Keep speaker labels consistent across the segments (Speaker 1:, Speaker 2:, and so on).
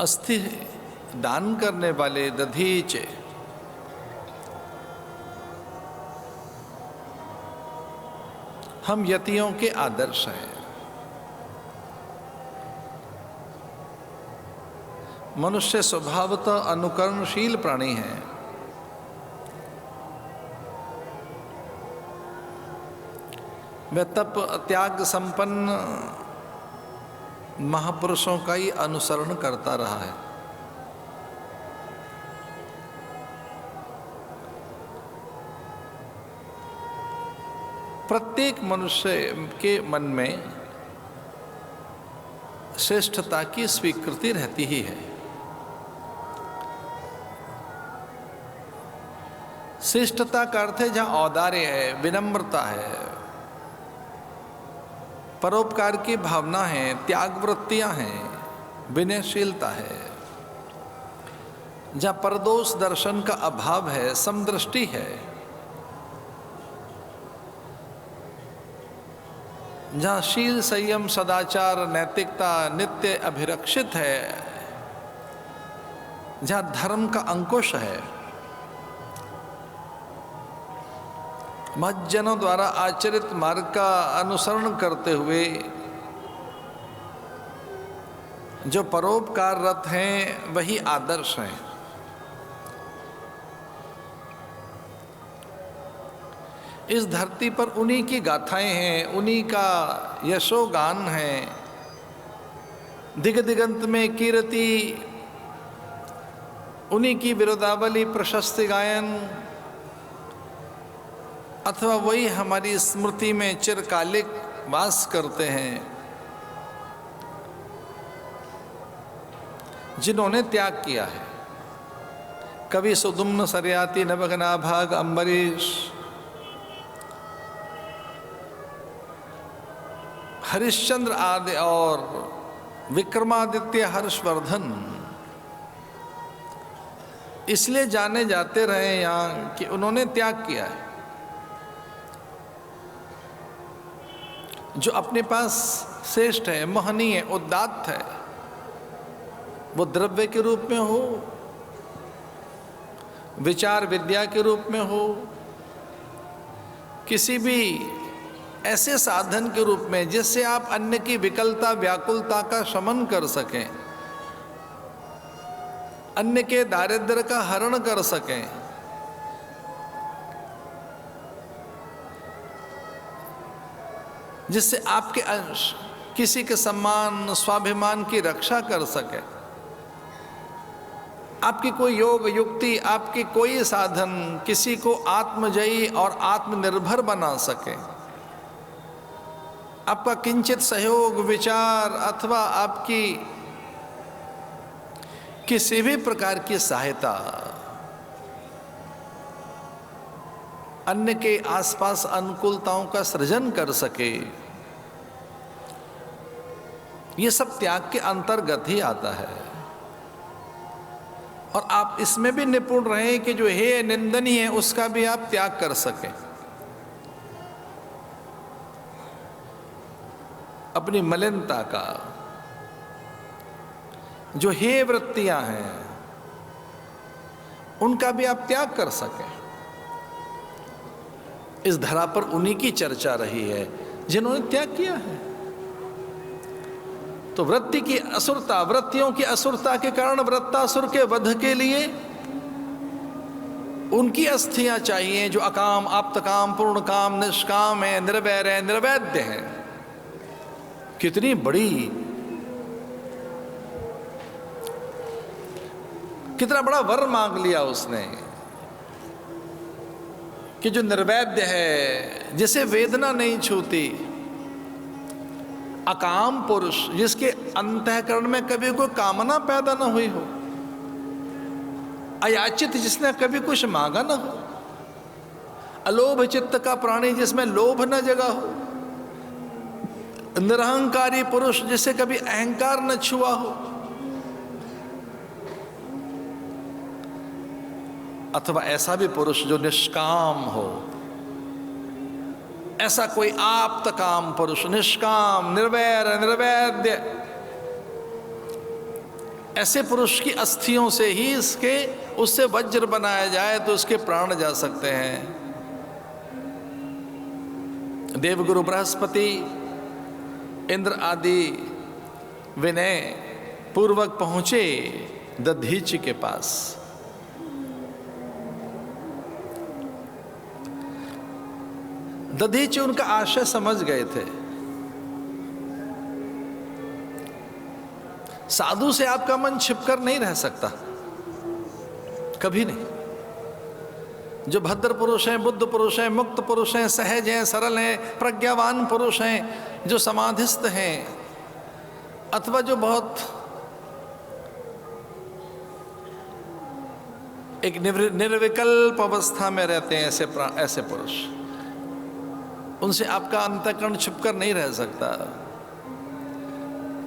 Speaker 1: अस्थि दान करने वाले दधीचे हम यतियों के आदर्श हैं। मनुष्य स्वभावतः अनुकरणशील प्राणी है। वह तप त्याग संपन्न महापुरुषों का ही अनुसरण करता रहा है। प्रत्येक मनुष्य के मन में श्रेष्ठता की स्वीकृति रहती ही है। श्रेष्ठता का अर्थ है जहां औदार्य है, विनम्रता है, परोपकार की भावना है, त्याग वृत्तियां हैं, विनयशीलता है, जहां परदोष दर्शन का अभाव है, समदृष्टि है, जहां शील संयम सदाचार नैतिकता नित्य अभिरक्षित है, जहां धर्म का अंकुश है। महज्जनों द्वारा आचरित मार्ग का अनुसरण करते हुए जो परोपकाररत हैं वही आदर्श हैं। इस धरती पर उन्हीं की गाथाएं हैं, उन्हीं का यशोगान है। दिग दिगंत में कीर्ति, उन्हीं की बिरुदावली प्रशस्ति गायन, अथवा वही हमारी स्मृति में चिरकालिक वास करते हैं जिन्होंने त्याग किया है। कवि सुदुम्न सरयाती नवघनाभाग अम्बरीश, हरिश्चंद्र आदि और विक्रमादित्य हर्षवर्धन इसलिए जाने जाते रहे यहाँ कि उन्होंने त्याग किया है। जो अपने पास श्रेष्ठ है, महनीय है, उदात्त है, वो द्रव्य के रूप में हो, विचार विद्या के रूप में हो, किसी भी ऐसे साधन के रूप में जिससे आप अन्य की विकलता व्याकुलता का शमन कर सकें, अन्य के दारिद्र्य का हरण कर सकें, जिससे आपके अंश किसी के सम्मान स्वाभिमान की रक्षा कर सके। आपकी कोई योग युक्ति, आपकी कोई साधन किसी को आत्मजयी और आत्मनिर्भर बना सके। आपका किंचित सहयोग विचार अथवा आपकी किसी भी प्रकार की सहायता अन्य के आसपास अनुकूलताओं का सृजन कर सके, ये सब त्याग के अंतर्गत ही आता है। और आप इसमें भी निपुण रहे कि जो हे निंदनीय है उसका भी आप त्याग कर सकें। अपनी मलिनता का, जो हे वृत्तियां हैं उनका भी आप त्याग कर सकें। इस धरा पर उन्हीं की चर्चा रही है जिन्होंने त्याग किया है। तो वृत्ति की असुरता, वृत्तियों की असुरता के कारण वृत्तासुर के वध के लिए उनकी अस्थियां चाहिए जो अकाम आप्तकाम पूर्ण काम निष्काम है, निर्वैर है, निर्वैद्य है। कितनी बड़ी, कितना बड़ा वर मांग लिया उसने कि जो निर्वैद्य है, जिसे वेदना नहीं छूती, अकाम पुरुष, जिसके अंतःकरण में कभी कोई कामना पैदा न हुई हो, अयाचित, जिसने कभी कुछ मांगा न हो, अलोभ चित्त का प्राणी, जिसमें लोभ न जगा हो, निरहंकारी पुरुष, जिसे कभी अहंकार न छुआ हो, अथवा ऐसा भी पुरुष जो निष्काम हो। ऐसा कोई आप्त काम पुरुष, निष्काम, निर्वैर, निर्वैद्य, ऐसे पुरुष की अस्थियों से ही उससे वज्र बनाया जाए तो उसके प्राण जा सकते हैं। देवगुरु बृहस्पति इंद्र आदि विनय पूर्वक पहुंचे दधीचि के पास। दधीचि उनका आशय समझ गए थे। साधु से आपका मन छिपकर नहीं रह सकता, कभी नहीं। जो भद्र पुरुष हैं, बुद्ध पुरुष हैं, मुक्त पुरुष हैं, सहज हैं, सरल हैं, प्रज्ञावान पुरुष हैं, जो समाधिस्थ हैं, अथवा जो बहुत एक निर्विकल्प अवस्था में रहते हैं, ऐसे पुरुष, उनसे आपका अंतःकरण छिपकर नहीं रह सकता।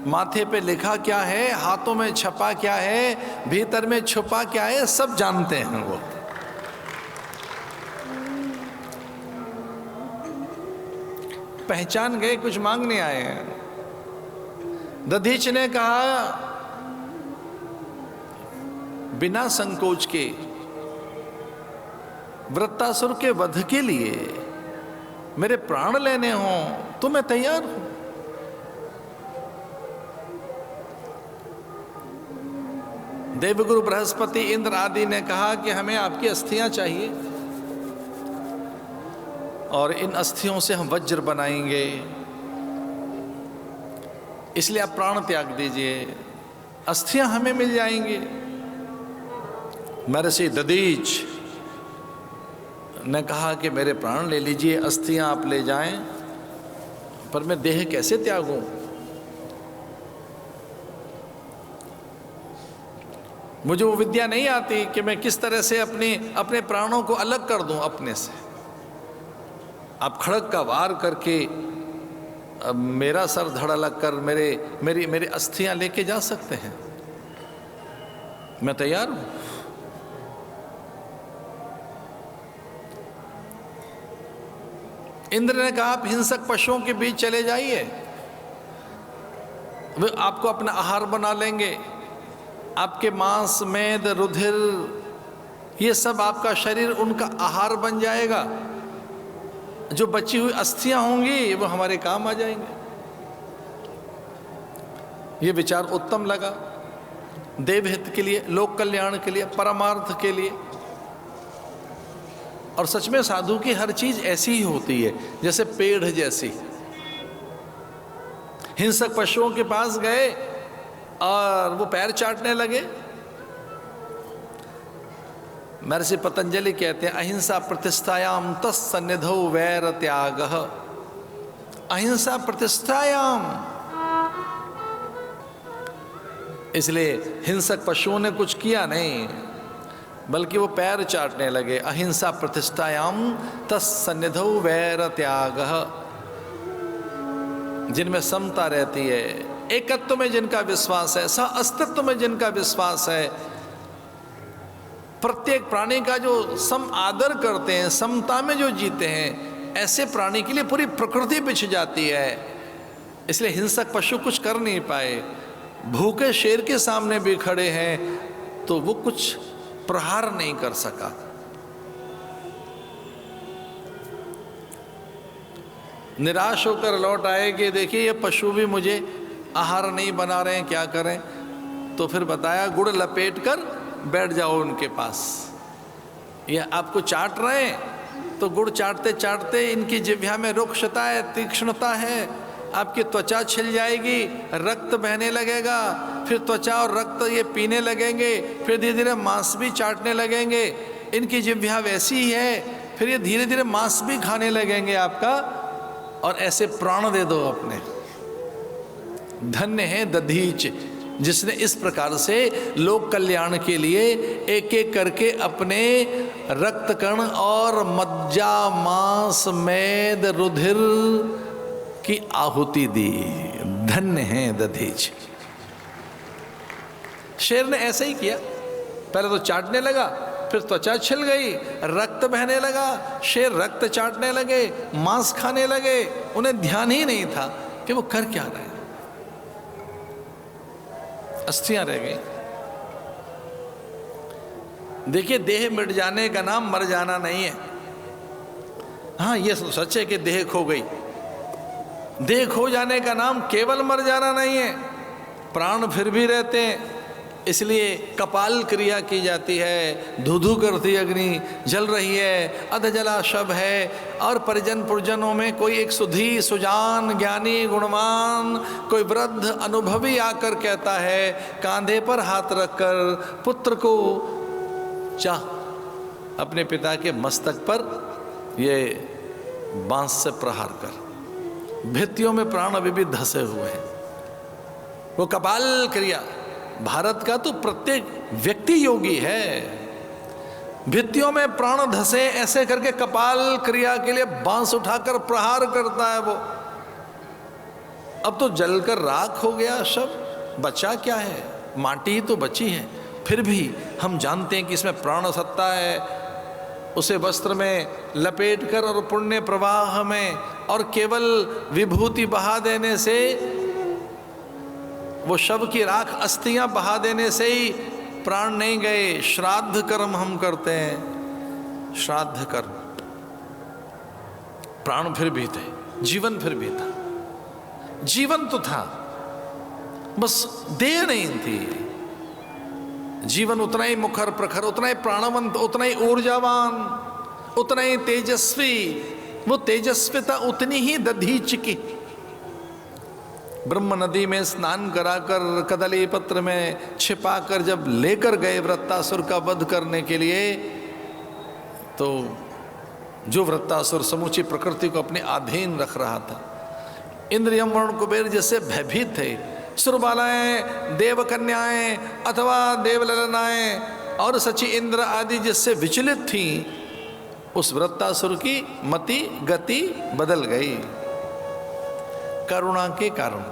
Speaker 1: माथे पे लिखा क्या है, हाथों में छपा क्या है, भीतर में छुपा क्या है, सब जानते हैं वो। पहचान गए, कुछ मांगने आए हैं। दधीच ने कहा बिना संकोच के वृत्तासुर के वध के लिए मेरे प्राण लेने हों तो मैं तैयार हूं। देवगुरु बृहस्पति इंद्र आदि ने कहा कि हमें आपकी अस्थियां चाहिए और इन अस्थियों से हम वज्र बनाएंगे, इसलिए आप प्राण त्याग दीजिए, अस्थियां हमें मिल जाएंगी। महर्षि दधीच ने कहा कि मेरे प्राण ले लीजिए, अस्थियां आप ले जाएं, पर मैं देह कैसे त्यागूं? मुझे वो विद्या नहीं आती कि मैं किस तरह से अपने प्राणों को अलग कर दूं अपने से। आप खड़ग का वार करके मेरा सर धड़ अलग कर मेरी अस्थियां लेके जा सकते हैं, मैं तैयार हूं। इंद्र ने कहा आप हिंसक पशुओं के बीच चले जाइए, वे आपको अपना आहार बना लेंगे। आपके मांस, मेद, रुधिर, ये सब आपका शरीर उनका आहार बन जाएगा। जो बची हुई अस्थियां होंगी वो हमारे काम आ जाएंगे। ये विचार उत्तम लगा, देवहित के लिए, लोक कल्याण के लिए, परमार्थ के लिए। और सच में साधु की हर चीज ऐसी ही होती है, जैसे पेड़ जैसी। हिंसक पशुओं के पास गए और वो पैर चाटने लगे। महर्षि पतंजलि कहते हैं अहिंसा प्रतिष्ठायाम तत्सन्निधौ वैर त्यागः। अहिंसा प्रतिष्ठायाम, इसलिए हिंसक पशुओं ने कुछ किया नहीं, बल्कि वो पैर चाटने लगे। अहिंसा प्रतिष्ठायाम तत्सन्निधौ वैर त्यागः। जिनमें समता रहती है, एकत्व में जिनका विश्वास है, सह अस्तित्व में जिनका विश्वास है, प्रत्येक प्राणी का जो सम आदर करते हैं, समता में जो जीते हैं, ऐसे प्राणी के लिए पूरी प्रकृति बिछ जाती है। इसलिए हिंसक पशु कुछ कर नहीं पाए। भूखे शेर के सामने भी खड़े हैं तो वो कुछ प्रहार नहीं कर सका। निराश होकर लौट आए कि देखिए ये पशु भी मुझे आहार नहीं बना रहे हैं, क्या करें? तो फिर बताया गुड़ लपेट कर बैठ जाओ उनके पास। ये आपको चाट रहे हैं तो गुड़ चाटते चाटते इनकी जिह्वा में रुक्षता है, तीक्ष्णता है, आपकी त्वचा छिल जाएगी, रक्त बहने लगेगा, फिर त्वचा और रक्त ये पीने लगेंगे, फिर धीरे धीरे मांस भी चाटने लगेंगे। इनकी जिह्वा वैसी ही है, फिर ये धीरे धीरे मांस भी खाने लगेंगे आपका, और ऐसे प्राण दे दो अपने। धन्य है दधीच जिसने इस प्रकार से लोक कल्याण के लिए एक एक करके अपने रक्त कण और मज्जा, मांस, मेद, रुधिर की आहुति दी। धन्य है दधीच। शेर ने ऐसे ही किया, पहले तो चाटने लगा, फिर त्वचा छिल गई, रक्त बहने लगा, शेर रक्त चाटने लगे, मांस खाने लगे। उन्हें ध्यान ही नहीं था कि वो कर क्या रहे हैं। अस्थियां रह गई। देखिए, देह मिट जाने का नाम मर जाना नहीं है। हाँ, ये सच है कि देह खो गई। देह खो जाने का नाम केवल मर जाना नहीं है, प्राण फिर भी रहते हैं। इसलिए कपाल क्रिया की जाती है, धू करती अग्नि जल रही है, अध जला शव है, और परिजन पुरजनों में कोई एक सुधी सुजान ज्ञानी गुणवान कोई वृद्ध अनुभवी आकर कहता है, कांधे पर हाथ रखकर पुत्र को चाह अपने पिता के मस्तक पर ये बांस से प्रहार कर। भित्तियों में प्राण अभी भी धसे हुए हैं। वो कपाल क्रिया, भारत का तो प्रत्येक व्यक्ति योगी है। भित्तियों में प्राण धसे ऐसे करके कपाल क्रिया के लिए बांस उठाकर प्रहार करता है वो। अब तो जलकर राख हो गया शव, बचा क्या है? माटी ही तो बची है। फिर भी हम जानते हैं कि इसमें प्राण सत्ता है। उसे वस्त्र में लपेट कर और पुण्य प्रवाह में और केवल विभूति बहा देने से, वो शव की राख अस्थियां बहा देने से ही प्राण नहीं गए। श्राद्ध कर्म हम करते हैं, श्राद्ध कर्म, प्राण फिर भी थे, जीवन फिर भी था। जीवन तो था, बस देह नहीं थी। जीवन उतना ही मुखर प्रखर, उतना ही प्राणवंत, उतना ही ऊर्जावान, उतना ही तेजस्वी। वो तेजस्विता उतनी ही दधीच की। ब्रह्म नदी में स्नान कराकर कदली पत्र में छिपाकर जब लेकर गए वृत्तासुर का वध करने के लिए, तो जो वृत्तासुर समूची प्रकृति को अपने अधीन रख रहा था, इंद्र यम वरुण कुबेर जैसे भयभीत थे। सुरबालाएं, देवकन्याएं अथवा देवललनाएं और सची इंद्र आदि जिससे विचलित थीं, उस वृत्तासुर की मति गति बदल गई करुणा के कारण।